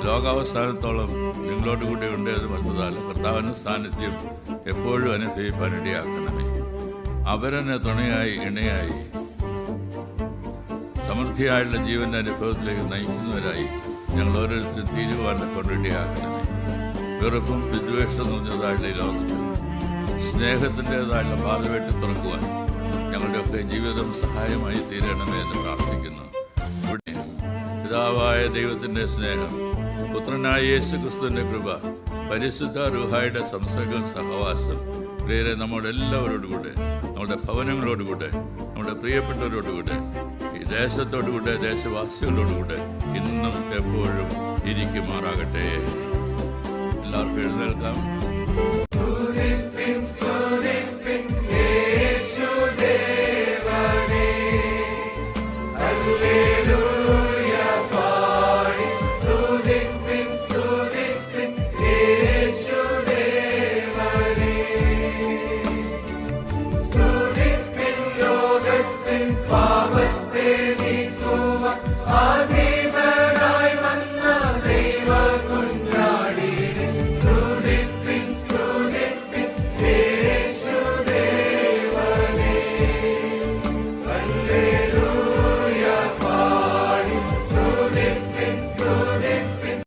ലോകാവസാനത്തോളം നിങ്ങളോട് കൂടെ ഉണ്ട് എന്ന് പറഞ്ഞതാൽ കർത്താവിൻ്റെ സാന്നിധ്യം എപ്പോഴും അനുഭവിപ്പാനിടയാക്കണമേ. അവരെന്നെ തുണയായി ഇണയായി സമൃദ്ധിയായുള്ള ജീവൻ്റെ അനുഭവത്തിലേക്ക് നയിക്കുന്നവരായി ഞങ്ങൾ ഓരോരുത്തരും തീരുവാനെ കൊണ്ടിടയാക്കണമേ. വെറുപ്പും വിദ്വേഷം നിറഞ്ഞതായുള്ള ഈ ലോകത്തിൽ സ്നേഹത്തിൻ്റെതായുള്ള പാത വെട്ടി തുറക്കുവാൻ ഞങ്ങളുടെയൊക്കെ ജീവിതം സഹായമായി തീരണമേ എന്ന് പ്രാർത്ഥിക്കുന്നു. ഇവിടെ പിതാവായ ദൈവത്തിൻ്റെ സ്നേഹം, പുത്രനായ യേശു ക്രിസ്തുവിൻ്റെ കൃപ, പരിശുദ്ധ റൂഹായുടെ സംസർഗം, സഹവാസം പ്രിയരെ നമ്മുടെ എല്ലാവരോടുകൂടെ, നമ്മുടെ ഭവനങ്ങളോടുകൂടെ, നമ്മുടെ പ്രിയപ്പെട്ടവരോടുകൂടെ, ഈ ദേശത്തോടുകൂടെ, ദേശവാസികളോടുകൂടെ ഇന്നും എപ്പോഴും ഇരിക്കുമാറാകട്ടെ. എല്ലാവർക്കും എഴുന്നേൽക്കാം.